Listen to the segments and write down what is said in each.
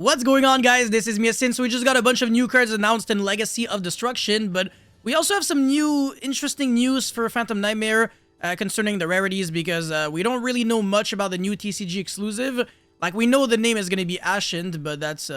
What's going on, guys? This is Mia Sin. So we just got a bunch of new cards announced in Legacy of Destruction, but we also have some new interesting news for Phantom Nightmare concerning the rarities, because we don't really know much about the new TCG exclusive. Like, we know the name is going to be Ashened, but that's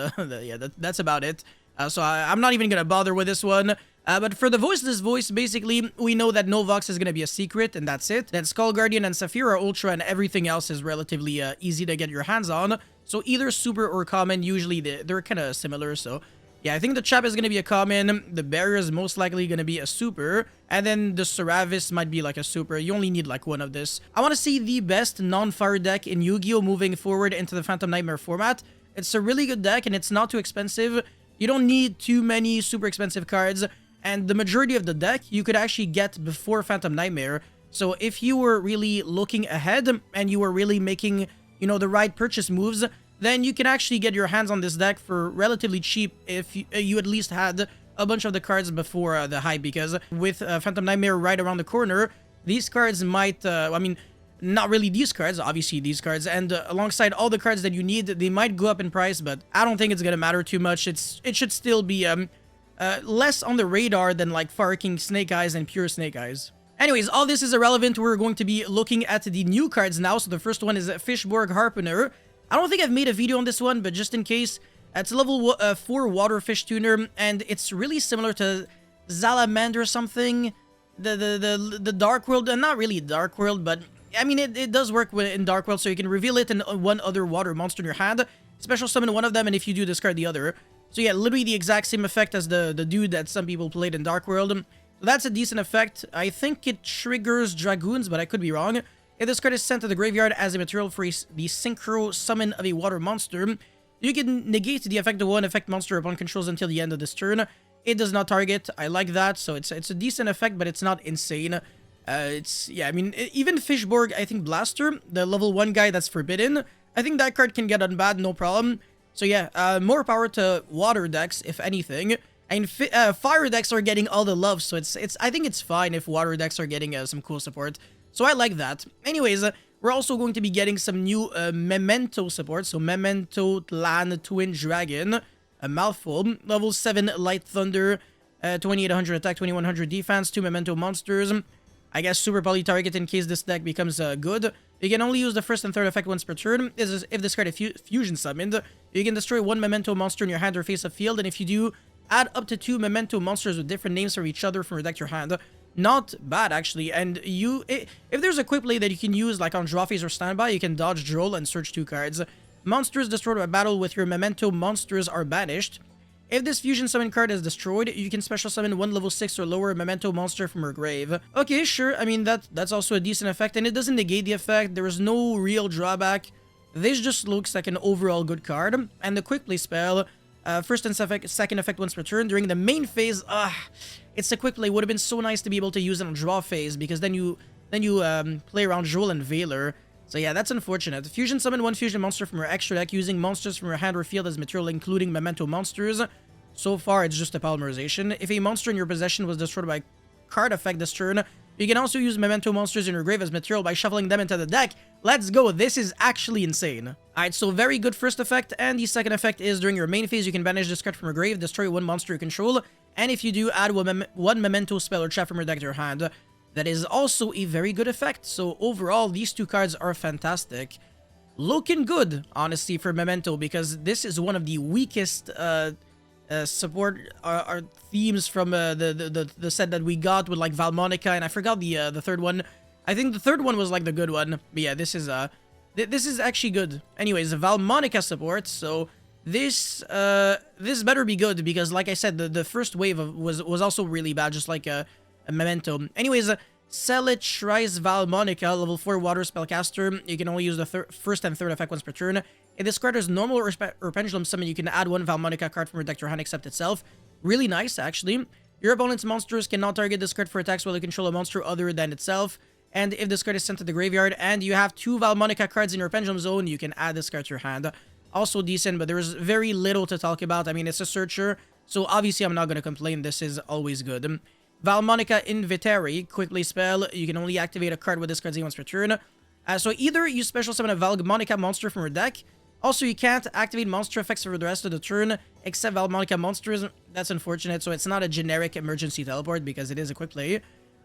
that's about it. So I'm not even going to bother with this one. But for the Voiceless Voice, basically, we know that Novox is going to be a secret, and that's it. That Skull Guardian and Saphir are Ultra, and everything else is relatively easy to get your hands on. So either Super or Common, usually they're kind of similar, so... Yeah, I think the Chap is going to be a Common, the Barrier is most likely going to be a Super, and then the Seravis might be like a Super. You only need like one of this. I want to see the best non-fire deck in Yu-Gi-Oh! Moving forward into the Phantom Nightmare format. It's a really good deck, and it's not too expensive. You don't need too many super expensive cards, and the majority of the deck you could actually get before Phantom Nightmare. So if you were really looking ahead, and you were really making, you know, the right purchase moves, then you can actually get your hands on this deck for relatively cheap if you at least had a bunch of the cards before the hype, because with Phantom Nightmare right around the corner, these cards might, I mean, not really these cards, obviously these cards, and alongside all the cards that you need, they might go up in price, but I don't think it's gonna matter too much. It should still be less on the radar than like Fire King Snake Eyes and Pure Snake Eyes. Anyways, all this is irrelevant. We're going to be looking at the new cards now. So the first one is Fishborg Harpooner. I don't think I've made a video on this one, but just in case, it's a level 4 water fish tuner, and it's really similar to Salamander or something. The Dark World, not really Dark World, but I mean it does work in Dark World, so you can reveal it in one other water monster in your hand, special summon one of them, and if you do, discard the other. So yeah, literally the exact same effect as the dude that some people played in Dark World. So that's a decent effect. I think it triggers Dragoons, but I could be wrong. If this card is sent to the graveyard as a material for the synchro summon of a water monster, you can negate the effect of one effect monster upon controls until the end of this turn. It does not target. I like that, so it's a decent effect, but it's not insane. Yeah, I mean, even Fishborg, I think Blaster, the level 1 guy that's forbidden, I think that card can get unbad, no problem. So yeah, more power to water decks, if anything. And fire decks are getting all the love, so I think it's fine if water decks are getting some cool support. So I like that. Anyways, we're also going to be getting some new Memento support. So Memento Tlan Twin Dragon, a mouthful, level 7 Light Thunder, 2800 attack, 2100 defense, 2 Memento monsters. I guess super poly target in case this deck becomes good. You can only use the first and third effect once per turn. If this card is fusion summoned, you can destroy 1 Memento monster in your hand or face of field, and if you do, add up to 2 Memento monsters with different names for each other from your deck to your hand. Not bad, actually. And if there's a quick play that you can use, like on draw phase or standby, you can dodge Droll and search 2 cards. Monsters destroyed by battle with your Memento monsters are banished. If this fusion summon card is destroyed, you can special summon 1 level 6 or lower Memento monster from your grave. Okay, sure. I mean, that's also a decent effect, and it doesn't negate the effect. There is no real drawback. This just looks like an overall good card. And the quick play spell, first and second effect once per turn during the main phase. It's a quick play. Would have been so nice to be able to use it on draw phase, because then you play around Joel and Veiler. So yeah, that's unfortunate. Fusion summon 1 fusion monster from your extra deck using monsters from your hand or field as material, including Memento monsters. So far, it's just a polymerization. If a monster in your possession was destroyed by card effect this turn, you can also use Memento monsters in your grave as material by shuffling them into the deck. Let's go. This is actually insane. Alright, so very good first effect, and the second effect is during your main phase, you can banish this card from your grave, destroy 1 monster you control, and if you do, add 1 Memento spell or trap from your deck to your hand. That is also a very good effect. So overall, these 2 cards are fantastic. Looking good, honestly, for Memento, because this is one of the weakest support themes from the set that we got with like Valmonica, and I forgot the third one. I think the third one was like the good one. But yeah, this is actually good. Anyways, Valmonica support. So this better be good, because like I said, the first wave was also really bad, just like a Memento. Anyways, Celetrice Valmonica, level 4 water spellcaster. You can only use the first and third effect once per turn. If this card is normal or pendulum summon, you can add 1 Valmonica card from your deck to your hand except itself. Really nice, actually. Your opponent's monsters cannot target this card for attacks while you control a monster other than itself. And if this card is sent to the graveyard and you have 2 Valmonica cards in your pendulum zone, you can add this card to your hand. Also decent, but there's very little to talk about. I mean, it's a searcher, so obviously I'm not going to complain. This is always good. Valmonica Invitary, quickly spell. You can only activate a card with this card once per turn. So either you special summon a Valmonica monster from your deck, Also, you can't activate monster effects for the rest of the turn, except Valmonica monsters. That's unfortunate, so it's not a generic emergency teleport because it is a quick play.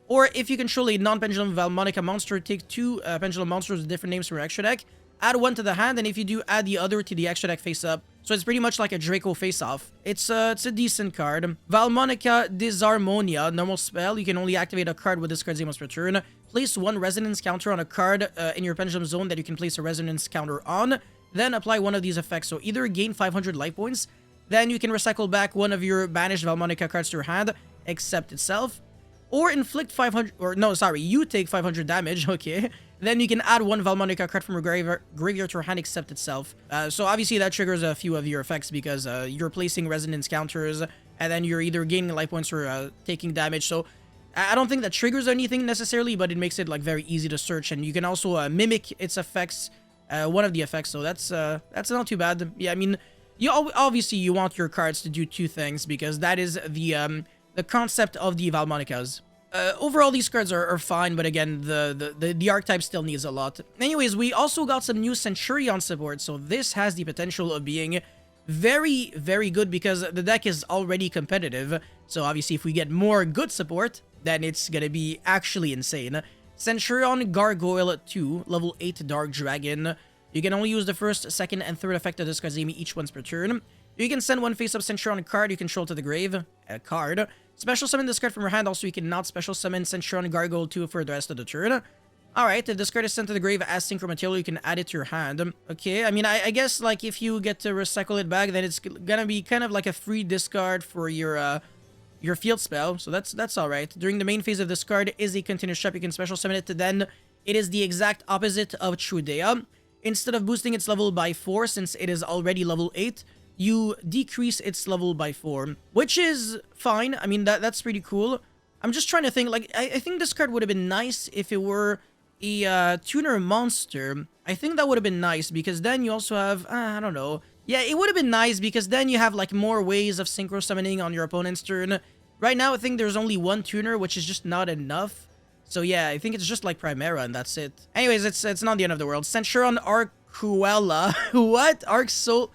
Or if you control a non-pendulum Valmonica monster, take 2 pendulum monsters with different names from your extra deck, add 1 to the hand, and if you do, add the other to the extra deck face up. So it's pretty much like a Draco face-off. It's a decent card. Valmonica Disharmonia, normal spell. You can only activate a card with this card's name once per turn. Place 1 resonance counter on a card in your pendulum zone that you can place a resonance counter on. Then apply one of these effects. So either gain 500 life points, then you can recycle back one of your banished Valmonica cards to your hand, except itself. Or inflict 500, or no, sorry, you take 500 damage, okay. Then you can add 1 Valmonica card from your graveyard to your hand, except itself. So obviously that triggers a few of your effects because you're placing resonance counters, and then you're either gaining life points or taking damage. So I don't think that triggers anything necessarily, but it makes it like very easy to search, and you can also mimic its effects, one of the effects. So that's not too bad. Yeah, I mean, obviously you want your cards to do 2 things because that is the concept of the Valmonicas. Overall, these cards are fine, but again, the archetype still needs a lot. Anyways, we also got some new Centurion support, so this has the potential of being very, very good because the deck is already competitive. So obviously, if we get more good support, then it's gonna be actually insane. Centurion Gargoyle 2, level 8 Dark Dragon. You can only use the first, second, and third effect of this card's name each once per turn. You can send 1 face-up Centurion card you control to the grave, a card. Special summon this card from your hand. Also, you cannot special summon Centurion Gargoyle 2 for the rest of the turn. Alright, if this card is sent to the grave as synchro material, you can add it to your hand. Okay, I mean, I guess, like, if you get to recycle it back, then it's gonna be kind of like a free discard for your field spell. So that's alright. During the main phase of this card is a continuous trap. You can special summon it to then. It is the exact opposite of Trudea. Instead of boosting its level by 4, since it is already level 8, you decrease its level by 4, which is fine. I mean, that's pretty cool. I'm just trying to think, like, I think this card would have been nice if it were a tuner monster. I think that would have been nice, because then you also have, I don't know. Yeah, it would have been nice, because then you have, like, more ways of synchro summoning on your opponent's turn. Right now, I think there's only 1 tuner, which is just not enough. So yeah, I think it's just like Primera, and that's it. Anyways, it's not the end of the world. Centurion Arcuella. What? Arc Soul...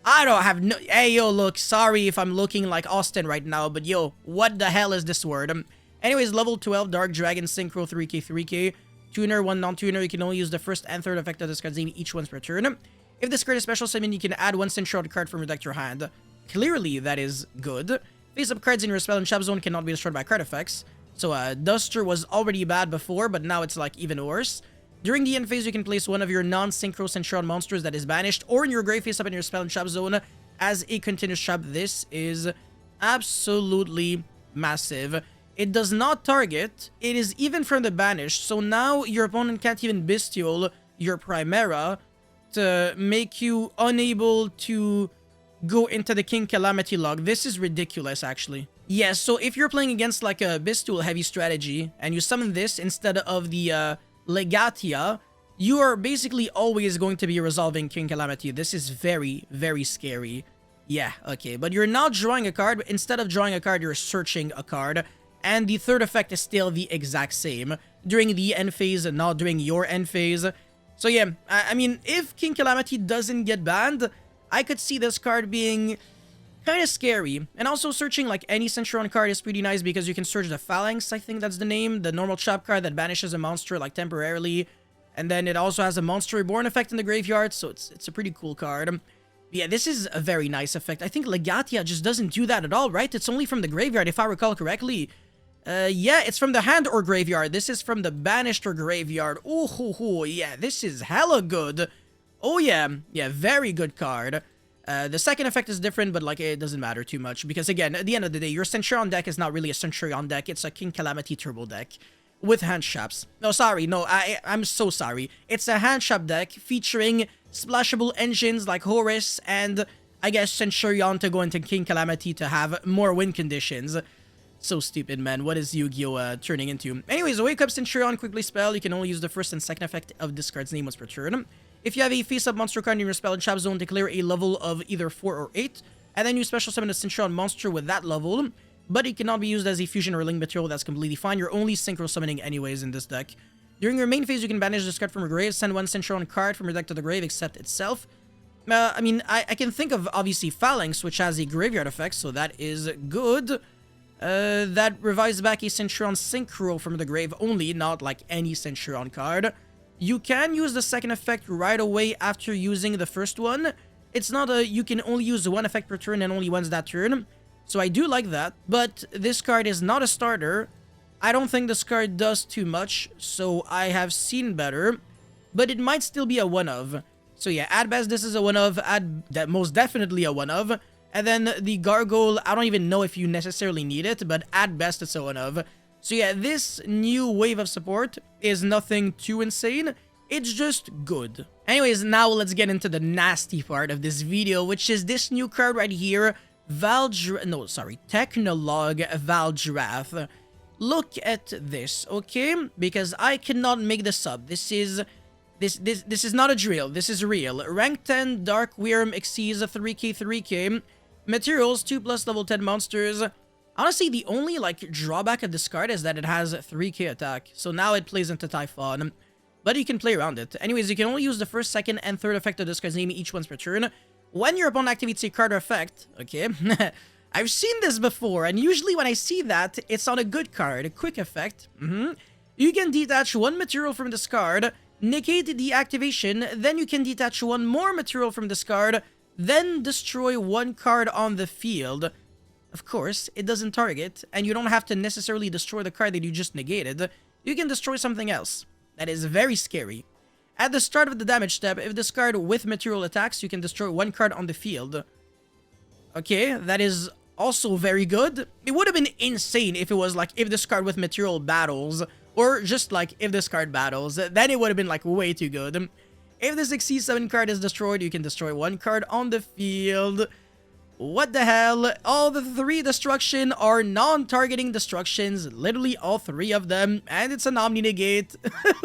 I don't have no... Hey, yo, look, sorry if I'm looking like Austin right now, but yo, what the hell is this word? Anyways, level 12, Dark Dragon, Synchro, 3k, 3k. Tuner, 1 non-tuner, you can only use the first and third effect of this card's name each once per turn. If this card is special summon, you can add 1 Centurion card from your deck to your hand. Clearly, that is good. Face-up cards in your spell and trap zone cannot be destroyed by card effects. So, Duster was already bad before, but now it's, like, even worse. During the end phase, you can place one of your non-synchro Centurion monsters that is banished or in your grave face up in your spell and trap zone as a continuous trap. This is absolutely massive. It does not target. It is even from the banished. So now your opponent can't even bestial your Primera to make you unable to go into the King Calamity log. This is ridiculous, actually. Yes, so if you're playing against like a bestial heavy strategy and you summon this instead of the Legatia, you are basically always going to be resolving King Calamity. This is very, very scary. Yeah, okay, but you're not drawing a card. But instead of drawing a card, you're searching a card. And the third effect is still the exact same during the end phase and not during your end phase. So yeah, I mean, if King Calamity doesn't get banned, I could see this card being kind of scary. And also searching like any Centurion card is pretty nice because you can search the Phalanx, I think that's the name, the normal trap card that banishes a monster like temporarily. And then it also has a Monster Reborn effect in the graveyard, so it's a pretty cool card. Yeah, this is a very nice effect. I think Legatia just doesn't do that at all, right? It's only from the graveyard, if I recall correctly. Yeah, it's from the hand or graveyard. This is from the banished or graveyard. Oh, yeah, this is hella good. Oh, yeah, very good card. The second effect is different, but like it doesn't matter too much because again, at the end of the day, your Centurion deck is not really a Centurion deck. It's a King Calamity turbo deck with hand traps. No, sorry, no, I'm so sorry. It's a hand trap deck featuring splashable engines like Horus and I guess Centurion to go into King Calamity to have more win conditions. So stupid, man. What is Yu-Gi-Oh! Turning into? Anyways, wake up Centurion, quickly spell. You can only use the first and second effect of this card's name once per turn. If you have a face-up monster card in your spell and trap zone, declare a level of either 4 or 8, and then you special summon a Centurion monster with that level, but it cannot be used as a fusion or link material. That's completely fine. You're only synchro summoning anyways in this deck. During your main phase, you can banish this card from your grave, send 1 Centurion card from your deck to the grave, except itself. I mean, I can think of, obviously, Phalanx, which has a graveyard effect, so that is good. That revives back a Centurion Synchro from the grave only, not like any Centurion card. You can use the second effect right away after using the first one. It's not a, you can only use one effect per turn and only once that turn. So I do like that, but this card is not a starter. I don't think this card does too much, so I have seen better, but it might still be a one-of. So yeah, at best this is a one-of, at most definitely a one-of. And then the Gargoyle, I don't even know if you necessarily need it, but at best it's a one-of. So yeah, this new wave of support is nothing too insane. It's just good. Anyways, now let's get into the nasty part of this video, which is this new card right here, Technologue Valdrath. Look at this, okay? Because I cannot make this up. This is not a drill. This is real. Rank 10 Dark Wyrm exceeds 3k 3k. Materials 2+ level 10 monsters. Honestly, the only like drawback of this card is that it has 3k attack. So now it plays into Typhon. But you can play around it. Anyways, you can only use the first, second, and third effect of this card's name each once per turn. When your opponent activates a card or effect, okay, I've seen this before, and usually when I see that, it's on a good card, a quick effect. You can detach one material from this card, negate the activation, then you can detach one more material from this card, then destroy one card on the field. Of course, it doesn't target, and you don't have to necessarily destroy the card that you just negated. You can destroy something else. That is very scary. At the start of the damage step, if this card with material attacks, you can destroy one card on the field. Okay, that is also very good. It would have been insane if it was like, if this card with material battles, or just like, if this card battles, then it would have been like way too good. If this exceeds 7 card is destroyed, you can destroy one card on the field. What the hell? All the 3 destruction are non-targeting destructions, literally all 3 of them, and it's an Omni-Negate.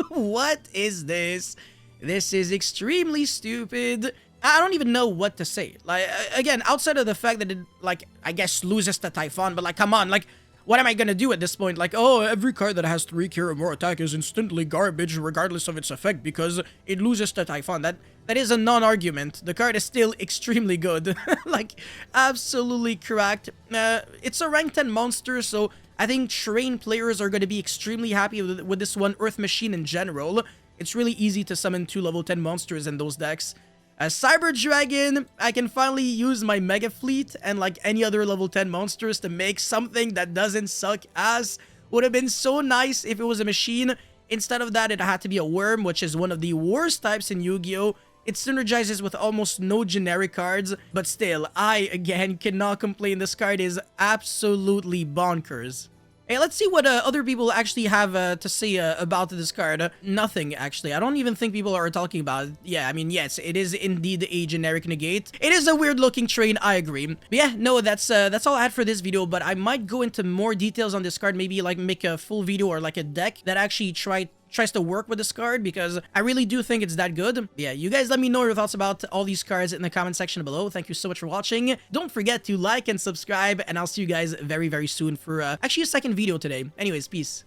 What is this? This is extremely stupid. I don't even know what to say. Like, again, outside of the fact that it, like, I guess loses to Typhon, but like, come on, like, what am I gonna do at this point? Like, oh, every card that has 3k or more attack is instantly garbage regardless of its effect because it loses to Typhon. That is a non-argument. The card is still extremely good. Like, absolutely correct. It's a rank 10 monster, so I think trained players are going to be extremely happy with this one. Earth Machine in general. It's really easy to summon 2 level 10 monsters in those decks. Cyber Dragon, I can finally use my Mega Fleet and like any other level 10 monsters to make something that doesn't suck ass. Would have been so nice if it was a machine. Instead of that, it had to be a worm, which is one of the worst types in Yu-Gi-Oh! It synergizes with almost no generic cards, but still, I, again, cannot complain. This card is absolutely bonkers. Hey, let's see what other people actually have to say about this card. Nothing, actually. I don't even think people are talking about it. Yeah, I mean, yes, it is indeed a generic negate. It is a weird-looking train, I agree. But yeah, no, that's all I had for this video, but I might go into more details on this card, maybe like make a full video or like a deck that actually tries to work with this card, because I really do think it's that good. Yeah, you guys let me know your thoughts about all these cards in the comment section below. Thank you so much for watching. Don't forget to like and subscribe, and I'll see you guys very, very soon for actually a second video today. Anyways, peace.